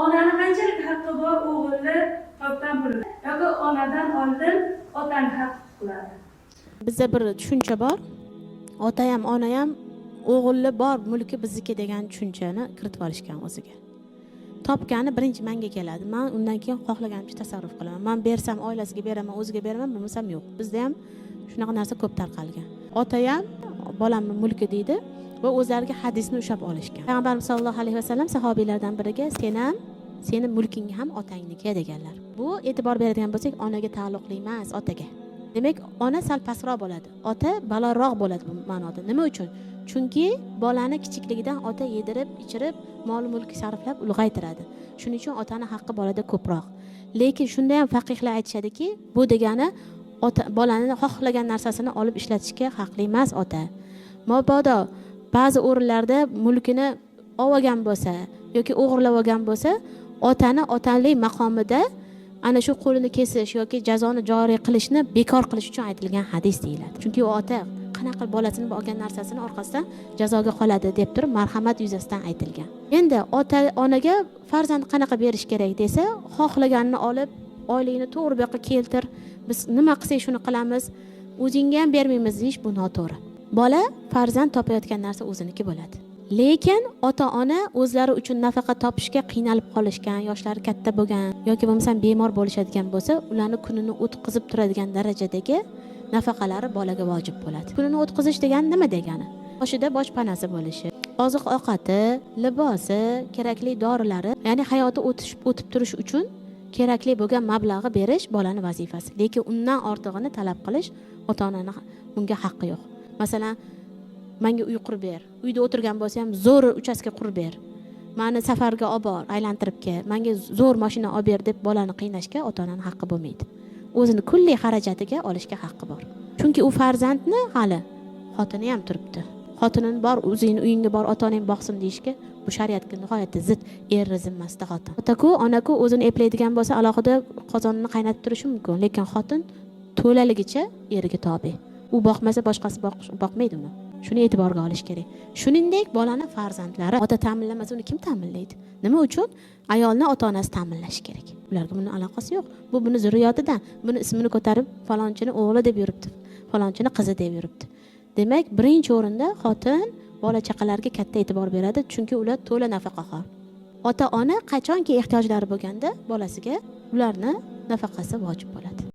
Onani qanchalik haqqi bor o'g'ilni topdan pulni yoki onadan oldin otani haq qiladi. Bizda bir tushuncha bor. Ota ham, ona ham o'g'illi bor, mulki bizniki degan tushunchani kiritib olishgan o'ziga. Topgani birinchi menga keladi. Men undan keyin xohlaganimcha tasarruf qilaman. Men bersam oilasiga beraman, o'ziga beraman, bo'lmasam yo'q. Bizda ham shunaqa narsa ko'p tarqalgan. Ota ham bolamni mulki deydi va o'zlariga hadisni ushlab olishgan. Payg'ambarimiz sollallohu alayhi vasallam sahobiylardan biriga sen ham, seni mulking ham otangniki deganlar. Bu e'tibor beradigan bo'lsak, onaga taalluqli emas, otaga. Demak, ona sal pastroq bo'ladi, ota balandroq bo'ladi bu ma'noda. Nima uchun? Chunki bolani kichikligidan ota yedirib, ichirib, mol-mulk sarflab ulg'aytiradi. Shuning uchun otaning haqqi bolada ko'proq. Lekin shunda ham faqihlar aytishadiki, bu degani ota bolaning xohlagan narsasini olib ishlatishga haqli emas ota. Mabodo ba'zi o'rinlarda mulkini olgan bo'lsa yoki o'g'irlab olgan bo'lsa, otani otalik maqomida ana shu qo'lini kesish yoki jazoni joriy qilishni bekor qilish uchun aytilgan hadis deyiladi. Chunki u ota qanaqa bolasini olgan narsasini orqasidan jazoga qoladi deb turib marhamat yuzasidan aytilgan. Endi ota onaga farzand qanaqa berish kerak desa, xohlaganini olib, oyligini to'g'ri bu yoqqa keltir, biz nima qilsak shuni qilamiz, o'zingga ham bermaymiz deyish bu noto'g'ri. Bola farzand topayotgan narsa o'ziniki bo'ladi. Lekin ota-ona o'zlari uchun nafaqa topishga qiynalib qolishgan, yoshlari katta bo'lgan yoki bo'lmasam bemor bo'lishadigan bo'lsa, ularni kunini o'tkazib turadigan darajadagi nafaqalari bolaga vojib bo'ladi. Kunini o'tkazish degani nima degani? Boshida boshpanasi bo'lishi, oziq-ovqati, libosi, kerakli dorilari, ya'ni hayoti o'tib turish uchun kerakli bo'lgan mablag'i berish bolaning vazifasi. Lekin undan ortig'ini talab qilish ota-onaning bunga haqqi yo'q. Masalan, menga uy qurib ber. Uyda o'tirgan bo'lsa ham zo'r uchastka qurib ber. Meni safarga olib bor, aylantirib kel. Menga zo'r mashina olib ber deb bolani qiynashga ota-onaning haqqi bo'lmaydi. O'zini kulli xarajatiga olishga haqqi bor. Chunki u farzandni hali xotini ham turibdi. Xotining bor, o'zingni uyingga bor, ota-onang boqsin deyishga bu shariatga nihoyatda zid, er zimmasida xotin. Ota-ku, ona-ku o'zini eplaydigan bo'lsa, alohida qozonni qaynatib turishi mumkin, lekin xotin to'laligicha eriga tobe. U boqmasa boshqasi boqmaydi uni. Shuni e'tiborga olish kerak. Shuningdek, bolani farzandlari ota ta'minlamasa uni kim ta'minlaydi? Nima uchun? Ayolni ota-onasi ta'minlashi kerak. Ularga buning aloqasi yo'q. Bu buni zurriyotidan, buni ismini ko'tarib falonchini o'g'li deb yuribdi, falonchini qizi deb yuribdi. Demak, birinchi o'rinda xotin bola chaqalarga katta e'tibor beradi, chunki ular to'la nafaqaxo'r. Ota-ona qachonki ehtiyojlari bo'lganda bolasiga ularni nafaqasi vojib bo'ladi.